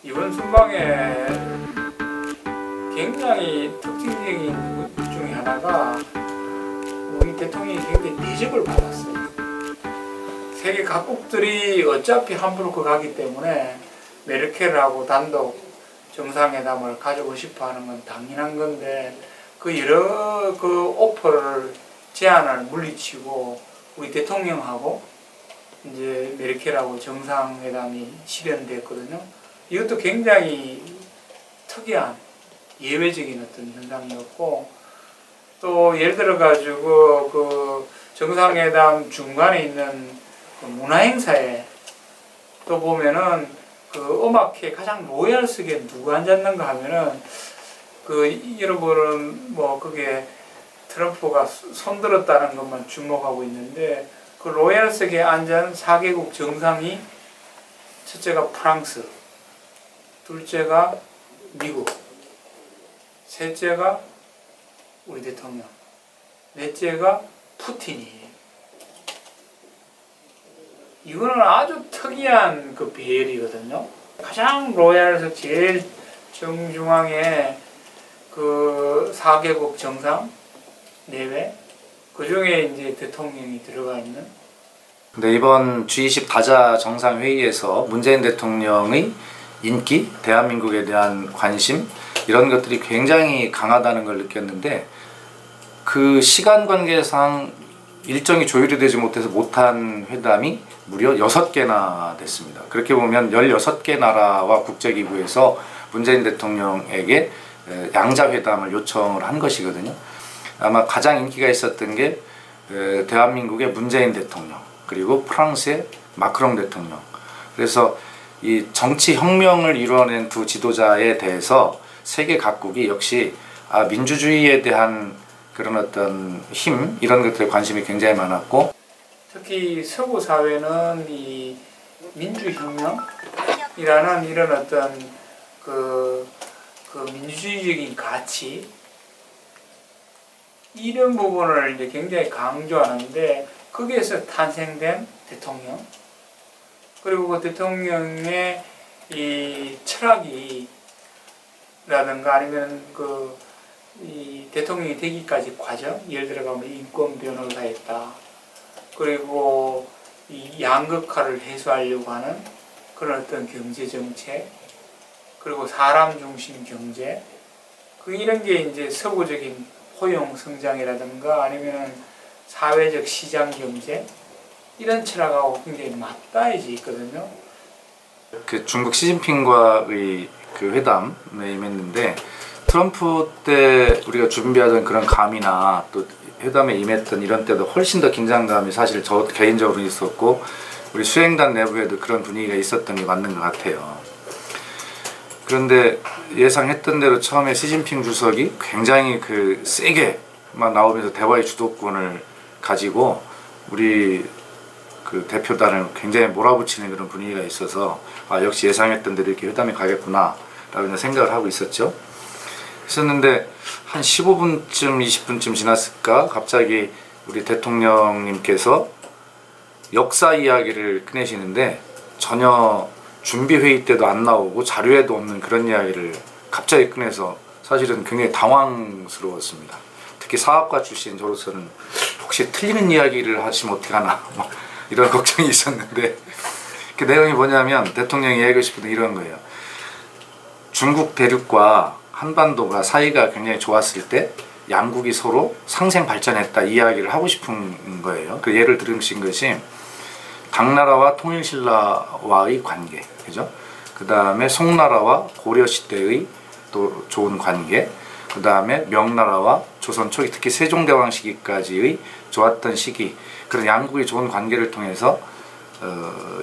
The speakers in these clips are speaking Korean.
이번 순방에 굉장히 특징적인 것 중에 하나가 우리 대통령이 굉장히 대접을 받았어요. 세계 각국들이 어차피 함부르크 가기 때문에 메르켈하고 단독 정상회담을 가지고 싶어 하는 건 당연한 건데 그 여러 오퍼를 제안을 물리치고 우리 대통령하고 이제 메르켈하고 정상회담이 실현됐거든요. 이것도 굉장히 특이한 예외적인 어떤 현상이었고, 또 예를 들어 가지고 그 정상회담 중간에 있는 그 문화행사에 또 보면은 그 음악회 가장 로얄석에 누가 앉았는가 하면은 그 여러분은 뭐 그게 트럼프가 손들었다는 것만 주목하고 있는데 그 로얄석에 앉은 4개국 정상이 첫째가 프랑스, 둘째가 미국, 셋째가 우리 대통령, 넷째가 푸틴이에요. 이거는 아주 특이한 그 배열이거든요. 가장 로얄석 제일 정중앙에 그 4개국 정상 내외, 그 중에 이제 대통령이 들어가 있는. 근데 이번 G20 다자 정상회의에서 문재인 대통령의 인기, 대한민국에 대한 관심 이런 것들이 굉장히 강하다는 걸 느꼈는데, 그 시간 관계상 일정이 조율이 되지 못해서 못한 회담이 무려 6개나 됐습니다. 그렇게 보면 16개 나라와 국제기구에서 문재인 대통령에게 양자회담을 요청을 한 것이거든요. 아마 가장 인기가 있었던 게 대한민국의 문재인 대통령, 그리고 프랑스의 마크롱 대통령. 그래서 이 정치혁명을 이루어낸 두 지도자에 대해서 세계 각국이 역시 민주주의에 대한 그런 어떤 힘, 이런 것들에 관심이 굉장히 많았고, 특히 서구 사회는 이 민주혁명이라는 이런 어떤 그 민주주의적인 가치, 이런 부분을 이제 굉장히 강조하는데, 거기에서 탄생된 대통령, 그리고 그 대통령의 이 철학이라든가 아니면 이 대통령이 되기까지 과정, 예를 들어가면 인권 변호사였다, 그리고 이 양극화를 해소하려고 하는 그런 어떤 경제 정책, 그리고 사람 중심 경제, 이런 게 이제 서구적인 포용 성장이라든가 아니면 사회적 시장 경제, 이런 철학하고 굉장히 맞닿아져 있거든요. 그 중국 시진핑과의 그 회담에 임했는데, 트럼프 때 우리가 준비하던 그런 감이나 또 회담에 임했던 이런 때도 훨씬 더 긴장감이 사실 저 개인적으로 있었고, 우리 수행단 내부에도 그런 분위기가 있었던 게 맞는 것 같아요. 그런데 예상했던 대로 처음에 시진핑 주석이 굉장히 그 세게만 나오면서 대화의 주도권을 가지고 우리 그 대표단을 굉장히 몰아붙이는 그런 분위기가 있어서 역시 예상했던 대로 이렇게 회담이 가겠구나 라고 생각을 하고 있었는데 한 15분쯤 20분쯤 지났을까 갑자기 우리 대통령님께서 역사 이야기를 꺼내시는데, 전혀 준비회의 때도 안 나오고 자료에도 없는 그런 이야기를 갑자기 꺼내서 사실은 굉장히 당황스러웠습니다. 특히 사학과 출신 저로서는 혹시 틀리는 이야기를 하시면 어떡하나 이런 걱정이 있었는데, 그 내용이 뭐냐면 대통령이 얘기하고 싶은 건 이런 거예요. 중국 대륙과 한반도가 사이가 굉장히 좋았을 때 양국이 서로 상생 발전했다, 이 이야기를 하고 싶은 거예요. 그 예를 들으신 것이 당나라와 통일신라와의 관계, 그죠? 그 다음에 송나라와 고려시대의 또 좋은 관계, 그 다음에 명나라와 조선 초기, 특히 세종대왕 시기까지의 좋았던 시기, 그런 양국의 좋은 관계를 통해서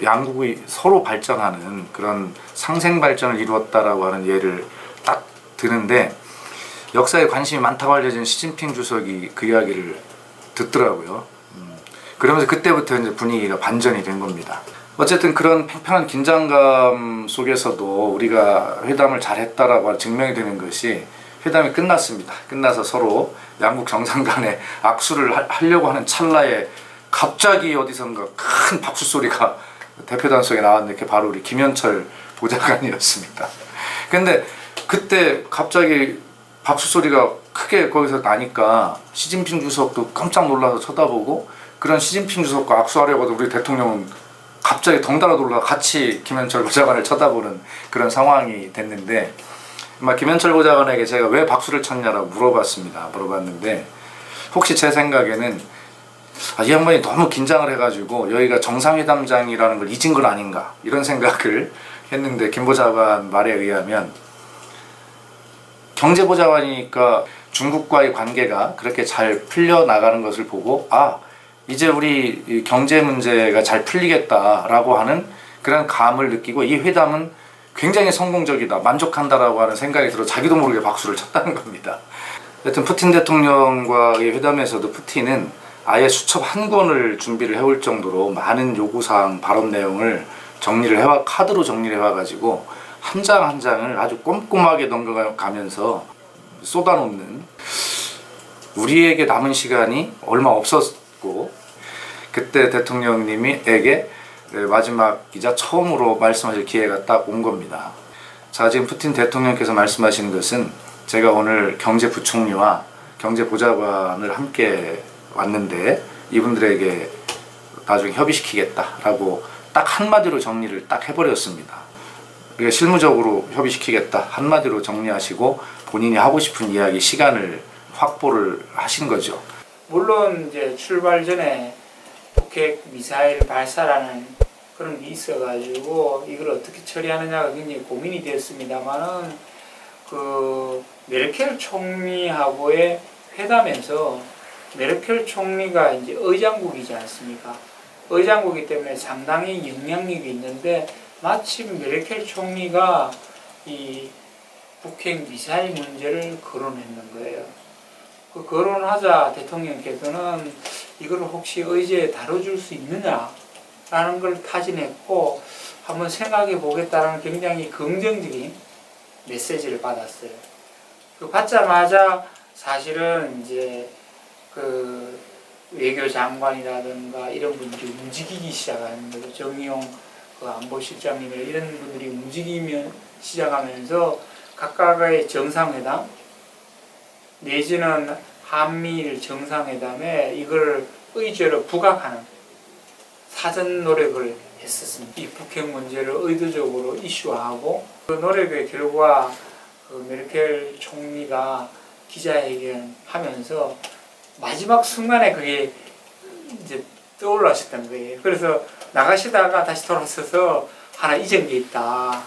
양국이 서로 발전하는 그런 상생 발전을 이루었다라고 하는 예를 딱 드는데, 역사에 관심이 많다고 알려진 시진핑 주석이 그 이야기를 듣더라고요. 그러면서 그때부터 이제 분위기가 반전이 된 겁니다. 어쨌든 그런 팽팽한 긴장감 속에서도 우리가 회담을 잘했다라고 증명이 되는 것이, 회담이 끝났습니다. 끝나서 서로 양국 정상 간에 악수를 하려고 하는 찰나에 갑자기 어디선가 큰 박수 소리가 대표단 속에 나왔는데, 그게 바로 우리 김현철 보좌관이었습니다. 근데 그때 갑자기 박수 소리가 크게 거기서 나니까 시진핑 주석도 깜짝 놀라서 쳐다보고, 그런 시진핑 주석과 악수하려고 하던 우리 대통령은 갑자기 덩달아 놀라 같이 김현철 보좌관을 쳐다보는 그런 상황이 됐는데, 김현철 보좌관에게 제가 왜 박수를 쳤냐라고 물어봤는데, 혹시 제 생각에는 이 양반이 너무 긴장을 해가지고 여기가 정상회담장이라는 걸 잊은 건 아닌가, 이런 생각을 했는데, 김 보좌관 말에 의하면 경제보좌관이니까 중국과의 관계가 그렇게 잘 풀려나가는 것을 보고, 이제 우리 경제 문제가 잘 풀리겠다라고 하는 그런 감을 느끼고, 이 회담은 굉장히 성공적이다, 만족한다라고 하는 생각이 들어 자기도 모르게 박수를 쳤다는 겁니다. 하여튼 푸틴 대통령과의 회담에서도 푸틴은 아예 수첩 한 권을 준비를 해올 정도로 많은 요구사항, 발언 내용을 카드로 정리를 해와가지고 한 장 한 장을 아주 꼼꼼하게 넘겨가면서 쏟아놓는, 우리에게 남은 시간이 얼마 없었고, 그때 대통령님에게 마지막이자 처음으로 말씀하실 기회가 딱 온 겁니다. 자, 지금 푸틴 대통령께서 말씀하시는 것은, 제가 오늘 경제부총리와 경제보좌관을 함께 왔는데 이분들에게 나중에 협의시키겠다라고 딱 한마디로 정리를 딱 해버렸습니다. 그러니까 실무적으로 협의시키겠다 한마디로 정리하시고 본인이 하고 싶은 이야기 시간을 확보를 하신 거죠. 물론 이제 출발 전에 북핵 미사일 발사라는 그런 게 있어가지고 이걸 어떻게 처리하느냐가 굉장히 고민이 되었습니다만은, 그 메르켈 총리하고의 회담에서 메르켈 총리가 이제 의장국이지 않습니까? 의장국이기 때문에 상당히 영향력이 있는데, 마침 메르켈 총리가 이 북핵 미사일 문제를 거론했는 거예요. 그 거론하자 대통령께서는 이걸 혹시 의제에 다뤄줄 수 있느냐라는 걸 타진했고, 한번 생각해 보겠다는 굉장히 긍정적인 메시지를 받았어요. 그 받자마자 사실은 이제 그 외교장관이라든가 이런 분들이 움직이기 시작하는 거죠. 정의용 그 안보실장님이나 이런 분들이 움직이면 시작하면서 각각의 정상회담 내지는 한미일 정상회담에 이걸 의제로 부각하는 사전 노력을 했었습니다. 이 북핵 문제를 의도적으로 이슈화하고, 그 노력의 결과 그 메르켈 총리가 기자회견하면서 마지막 순간에 그게 이제 떠올라셨던 거예요. 그래서 나가시다가 다시 돌아서서 하나 잊은 게 있다.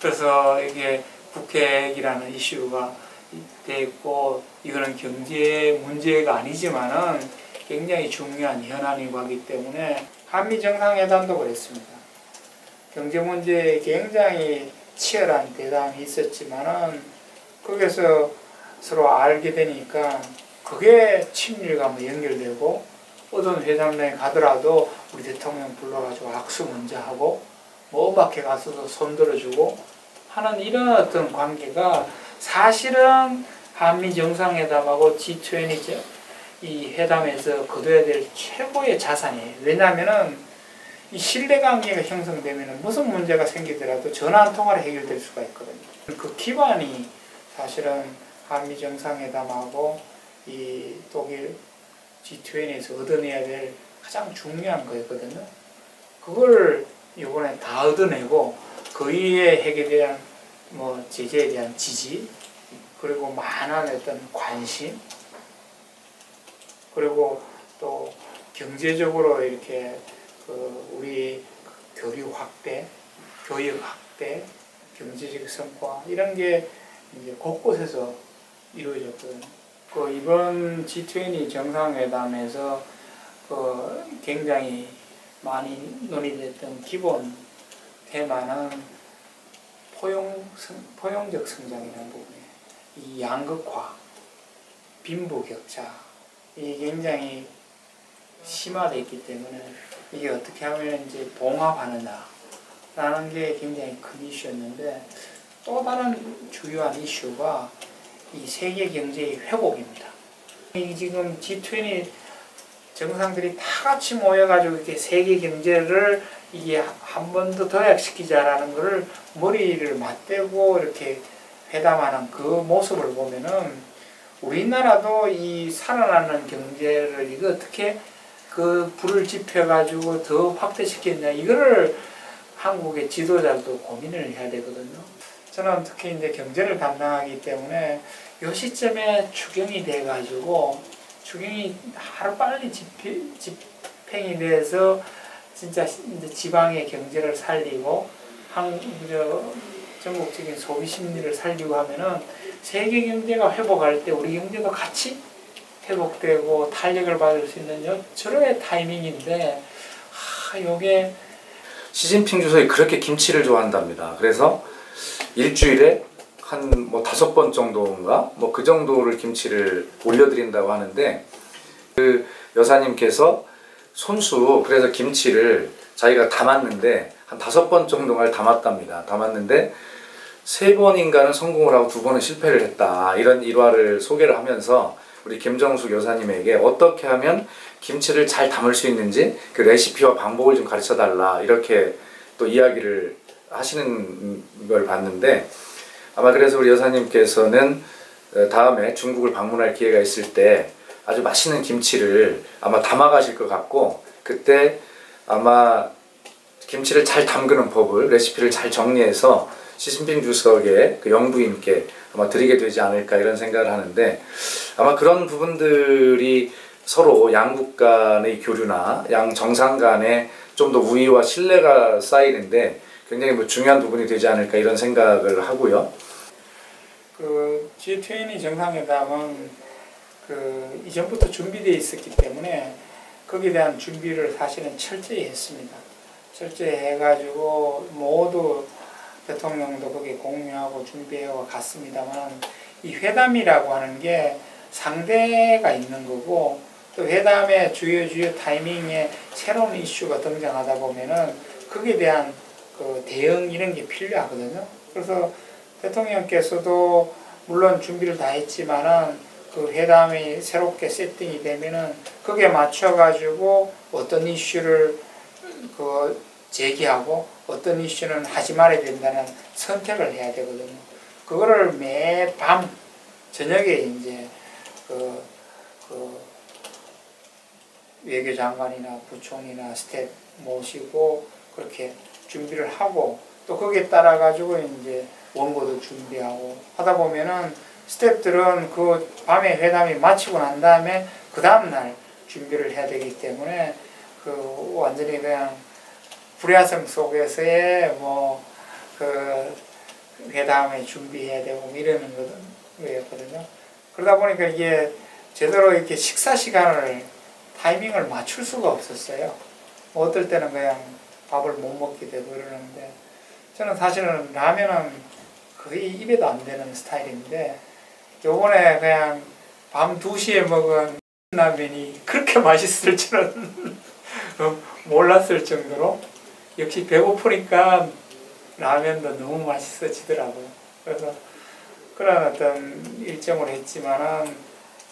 그래서 이게 북핵이라는 이슈가 됐고, 이거는 경제 문제가 아니지만은 굉장히 중요한 현안이고 하기 때문에 한미 정상회담도 그랬습니다. 경제 문제에 굉장히 치열한 대담이 있었지만은 거기서 서로 알게 되니까 그게 친밀감에 연결되고, 어떤 회담장에 가더라도 우리 대통령 불러가지고 악수 먼저 하고 뭐 음악회 가서도 손 들어주고 하는 이런 어떤 관계가 사실은 한미 정상회담하고 G20죠. 이 회담에서 거둬야 될 최고의 자산이에요. 왜냐하면은 이 신뢰관계가 형성되면 무슨 문제가 생기더라도 전화 한 통화로 해결될 수가 있거든요. 그 기반이 사실은 한미 정상회담하고 이 독일 G20에서 얻어내야 될 가장 중요한 거였거든요. 그걸 이번에 다 얻어내고 그 이후에 핵에 대한 뭐 제재에 대한 지지, 그리고 많은 어떤 관심, 그리고 또 경제적으로 이렇게 그 우리 교류 확대, 교육 확대, 경제적 성과 이런 게 이제 곳곳에서 이루어졌거든요. 그 이번 G20 정상회담에서 그 굉장히 많이 논의됐던 기본 테마는 포용적 성장이라는 부분이에요. 이 양극화, 빈부격차, 이게 굉장히 심화되어 있기 때문에 이게 어떻게 하면 이제 봉합하느냐라는 게 굉장히 큰 이슈였는데, 또 다른 주요한 이슈가 이 세계 경제의 회복입니다. 이 지금 G20 정상들이 다 같이 모여가지고 이렇게 세계 경제를 이게 한 번 더 도약시키자라는 것을 머리를 맞대고 이렇게 회담하는 그 모습을 보면은 우리나라도 이 살아나는 경제를 이거 어떻게 그 불을 지펴가지고 더 확대시켰냐 이거를 한국의 지도자도 고민을 해야 되거든요. 저는 특히 이제 경제를 담당하기 때문에 이 시점에 추경이 돼가지고 추경이 하루빨리 집행이 돼서 진짜 이제 지방의 경제를 살리고 전국적인 소비 심리를 살리고 하면은 세계 경제가 회복할 때 우리 경제도 같이 회복되고 탄력을 받을 수 있는 저런 타이밍인데 요게 시진핑 주석이 그렇게 김치를 좋아한답니다. 그래서 일주일에 한 뭐 5번 정도인가 뭐 그 정도를 김치를 올려드린다고 하는데 그 여사님께서 손수 그래서 김치를 자기가 담았는데 한 5번 정도를 담았답니다. 담았는데 3번인가는 성공을 하고 2번은 실패를 했다. 이런 일화를 소개를 하면서 우리 김정숙 여사님에게 어떻게 하면 김치를 잘 담을 수 있는지 그 레시피와 방법을 좀 가르쳐 달라 이렇게 또 이야기를 하시는 걸 봤는데 아마 그래서 우리 여사님께서는 다음에 중국을 방문할 기회가 있을 때 아주 맛있는 김치를 아마 담아 가실 것 같고 그때 아마 김치를 잘 담그는 법을 레시피를 잘 정리해서 시진핑 주석의 그 영부인께 아마 드리게 되지 않을까 이런 생각을 하는데 아마 그런 부분들이 서로 양국 간의 교류나 양 정상 간에 좀 더 우위와 신뢰가 쌓이는데 굉장히 뭐 중요한 부분이 되지 않을까 이런 생각을 하고요. 그 G20 정상회담은 그 이전부터 준비되어 있었기 때문에 거기에 대한 준비를 사실은 철저히 했습니다. 철저히 해가지고 모두 대통령도 거기에 공유하고 준비해와 갔습니다만 이 회담이라고 하는 게 상대가 있는 거고 또 회담의 주요 타이밍에 새로운 이슈가 등장하다 보면은 거기에 대한 그 대응 이런 게 필요하거든요. 그래서 대통령께서도 물론 준비를 다 했지만은 그 회담이 새롭게 세팅이 되면은 거기에 맞춰가지고 어떤 이슈를 그 제기하고 어떤 이슈는 하지 말아야 된다는 선택을 해야 되거든요. 그거를 매밤 저녁에 이제 그 외교장관이나 부총리나 스텝 모시고 그렇게 준비를 하고 또 거기에 따라 가지고 이제 원고도 준비하고 하다 보면은 스텝들은 그 밤에 회담이 마치고 난 다음에 그 다음날 준비를 해야 되기 때문에 그 완전히 그냥 불야성 속에서의 뭐 그 회담에 준비해야 되고 뭐 이러는 거였거든요. 그러다 보니까 이게 제대로 이렇게 식사 시간을 타이밍을 맞출 수가 없었어요. 뭐 어떨 때는 그냥 밥을 못 먹게 되고 이러는데 저는 사실은 라면은 거의 입에도 안 되는 스타일인데 요번에 그냥 밤 2시에 먹은 라면이 그렇게 맛있을 줄은 몰랐을 정도로 역시 배고프니까 라면도 너무 맛있어지더라고요. 그래서 그런 어떤 일정을 했지만은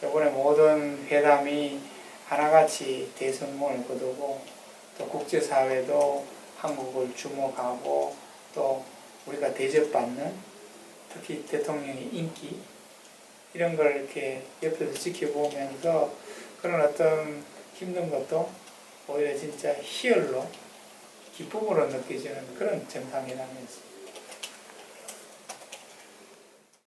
이번에 모든 회담이 하나같이 대성공을 거두고 또 국제사회도 한국을 주목하고 또 우리가 대접받는 특히 대통령의 인기 이런 걸 이렇게 옆에서 지켜보면서 그런 어떤 힘든 것도 오히려 진짜 희열로 기쁨으로 느껴지는 그런 정상회담이었습니다.